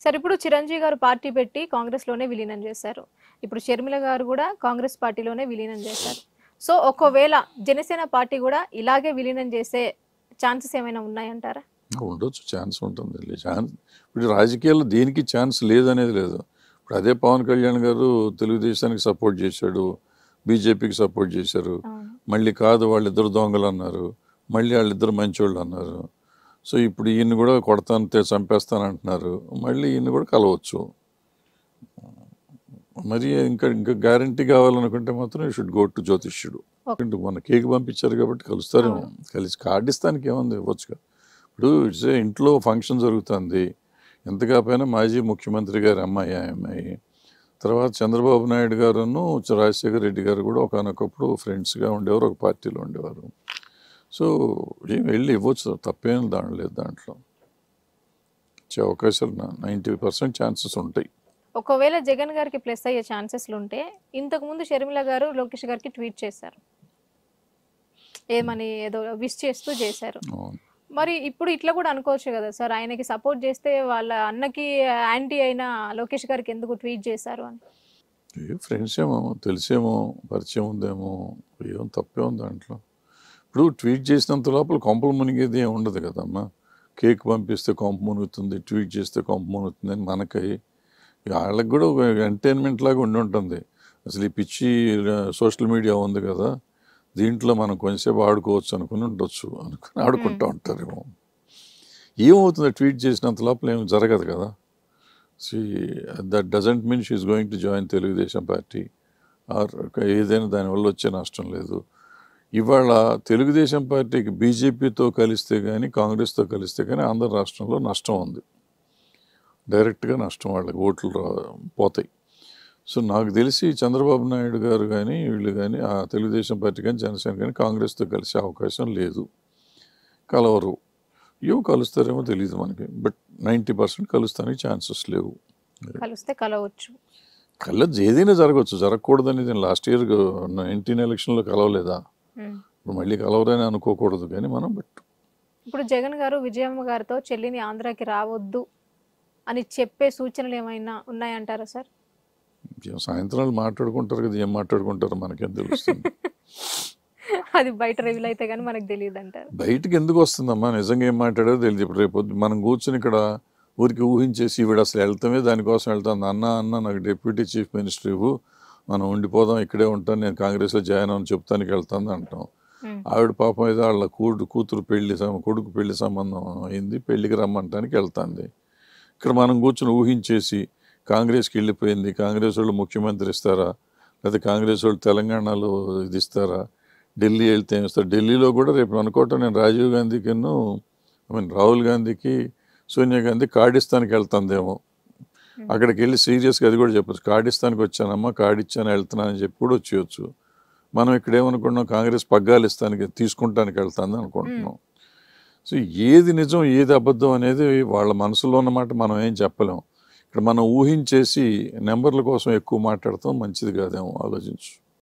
సరే ఇప్పుడు చిరంజీవి గారు పార్టీ పెట్టి కాంగ్రెస్‌లోనే విలీనం చేశారు. ఇప్పుడు షర్మిల గారు గూడా కాంగ్రెస్ పార్టీలోనే విలీనం చేశారు. సో, ఒకవేళ జనసేన పార్టీ గూడా ఇలాగే విలీనం చేసే ఛాన్సెస్ ఏమైనా ఉన్నాయంటారా? ఉండొచ్చు, ఛాన్స్ ఉంటుంది. ఇప్పుడు రాజకీయాల్లో దేనికి ఛాన్స్ లేదనేది లేదు. ఇప్పుడు అదే పవన్ కళ్యాణ్ గారు తెలుగుదేశానికి సపోర్ట్ చేశాడు, బీజేపీకి సపోర్ట్ చేశారు. అవును. మళ్ళీ కాదు వాళ్ళిద్దరు దొంగలు అన్నారు, మళ్ళీ వాళ్ళిద్దరు మంచోళ్ళు అన్నారు. సో ఇప్పుడు ఈయన్ని కూడా కొడతాను చంపేస్తానంటున్నారు, మళ్ళీ ఈయన్ని కూడా కలవచ్చు. మరి ఇంకా ఇంకా గ్యారంటీ కావాలనుకుంటే మాత్రం యూ షుడ్ గో టు జ్యోతిష్యుడు. మన కేక్ పంపించారు కాబట్టి కలుస్తారేమో, కలిసి కార్డిస్తానికి ఏముంది, ఇవ్వచ్చుగా. ఇప్పుడు ఇట్స్ ఇంట్లో ఫంక్షన్ జరుగుతుంది, ఎంత కాకపోయినా మాజీ ముఖ్యమంత్రి గారి అమ్మాయి ఆ అమ్మాయి, తర్వాత చంద్రబాబు నాయుడు గారును రాజశేఖర రెడ్డి గారు కూడా ఒకనొకప్పుడు ఫ్రెండ్స్గా ఉండేవారు, ఒక పార్టీలో ఉండేవారు. సో ఏం వెళ్ళి ఇవ్వచ్చు, తప్పేం లేదు దాంట్లో. వచ్చే అవకాశాలు 90% ఛాన్సెస్ ఉంటాయి. ఒకవేళ జగన్ గారికి ప్లస్ అయ్యే ఛాన్సెస్లు ఉంటే, ఇంతకుముందు షర్మిల గారు లోకేష్ గారికి ట్వీట్ చేశారు, ఏమని ఏదో విష్ చేస్తూ చేశారు. మరి ఇప్పుడు ఇట్లా కూడా అనుకోవచ్చు కదా సార్, ఆయనకి సపోర్ట్ చేస్తే వాళ్ళ అన్నకి యాంటీ అయిన లోకేష్ గారికి ఎందుకు ట్వీట్ చేశారు అని. ఫ్రెండ్స్ ఏమో, తెలిసేమో, పరిచయం ఉందేమో, ఏం తప్పే ఉంది దాంట్లో. ఇప్పుడు ట్వీట్ చేసినంత లోపల కొంపలు మునిగేది ఏమి ఉండదు కదమ్మా. కేక్ పంపిస్తే కొంప మునుగుతుంది, ట్వీట్ చేస్తే కొంప మునుగుతుంది అని మనకై వాళ్ళకి కూడా ఒక ఎంటర్టైన్మెంట్ లాగా ఉండి ఉంటుంది. అసలు ఈ పిచ్చి సోషల్ మీడియా ఉంది కదా, దీంట్లో మనం కొంచెంసేపు ఆడుకోవచ్చు అనుకుని ఉండొచ్చు, అనుకుని ఆడుకుంటూ ఉంటారేమో. ఏమవుతుంది ట్వీట్ చేసినంత లోపల ఏమి జరగదు కదా. That doesn't mean she is going to join Telugu Desam party or ఏదైనా దానివల్ల వచ్చే నష్టం లేదు. ఇవాళ తెలుగుదేశం పార్టీకి బీజేపీతో కలిస్తే కానీ కాంగ్రెస్తో కలిస్తే కానీ ఆంధ్ర రాష్ట్రంలో నష్టం ఉంది, డైరెక్ట్గా నష్టం, వాళ్ళకి ఓట్లు పోతాయి. సో నాకు తెలిసి చంద్రబాబు నాయుడు గారు కానీ వీళ్ళు కానీ ఆ తెలుగుదేశం పార్టీ కానీ జనసేన కానీ కాంగ్రెస్తో కలిసే అవకాశం లేదు, కలవరు. ఏమో కలుస్తారేమో తెలియదు మనకి, బట్ 90% కలుస్తానికి ఛాన్సెస్ లేవు. కలిస్తే కలవచ్చు, ఏదైనా జరగవచ్చు, జరగకూడదు అనేది. లాస్ట్ ఇయర్ 19 ఎలక్షన్లో కలవలేదా, ఇప్పుడు మళ్ళీ కలవరని అనుకోకూడదు కానీ మనం. బట్ ఇప్పుడు జగన్ గారు విజయమ్మ గారితో చెల్లిని ఆంధ్రాకి రావద్దు అని చెప్పే సూచనలు ఏమైనా ఉన్నాయంటారా సార్? సాయంత్రాలు మాట్లాడుకుంటారు కదా, ఏం మాట్లాడుకుంటారో మనకేం తెలుస్తుంది. అది బయట రివీల్ అయితే కానీ మనకు తెలియదు అంటారు. బయటకు ఎందుకు వస్తుందమ్మా, నిజంగా ఏం మాట్లాడారో తెలియదు. ఇప్పుడు రేపు మనం కూర్చొని ఇక్కడ ఊరికి ఊహించేసి వీడు అసలు వెళ్తామే దానికోసం వెళ్తాను, అన్న నాకు డిప్యూటీ చీఫ్ మినిస్టర్ ఇవ్వు, మనం ఉండిపోదాం, ఇక్కడే ఉంటాను, నేను కాంగ్రెస్లో జాయిన్ అని చెప్తానికి వెళ్తాను అంటాం. ఆవిడ పాపం ఏదో వాళ్ళ కూతురు కొడుకు పెళ్లి సంబంధం అయింది, పెళ్లికి రమ్మంటానికి వెళ్తుంది. ఇక్కడ మనం కూర్చొని ఊహించేసి కాంగ్రెస్కి వెళ్ళిపోయింది, కాంగ్రెస్ వాళ్ళు ముఖ్యమంత్రి ఇస్తారా, లేకపోతే కాంగ్రెస్ వాళ్ళు తెలంగాణలో ఇది ఇస్తారా, ఢిల్లీ వెళ్తే ఏమి ఇస్తారు. ఢిల్లీలో కూడా రేపు అనుకోవటం నేను రాజీవ్ గాంధీకి రాహుల్ గాంధీకి సోనియా గాంధీ కార్డిస్తానికి వెళ్తుందేమో, అక్కడికి వెళ్ళి సీరియస్గా అది కూడా చెప్పచ్చు, కార్డిస్తానికి వచ్చానమ్మా, కార్డిచ్చాను వెళ్తున్నాను అని చెప్పి కూడా వచ్చేయచ్చు. మనం ఇక్కడ ఏమనుకుంటున్నాం, కాంగ్రెస్ పగ్గాలు ఇస్తానికి తీసుకుంటానికి వెళ్తుంది అనుకుంటున్నాం. సో ఏది నిజం ఏది అబద్ధం అనేది వాళ్ళ మనసులో ఉన్నమాట మనం ఏం చెప్పలేం. ఇక్కడ మనం ఊహించేసి నెంబర్ల కోసం ఎక్కువ మాట్లాడతాం, మంచిది కాదేమో, ఆలోచించు.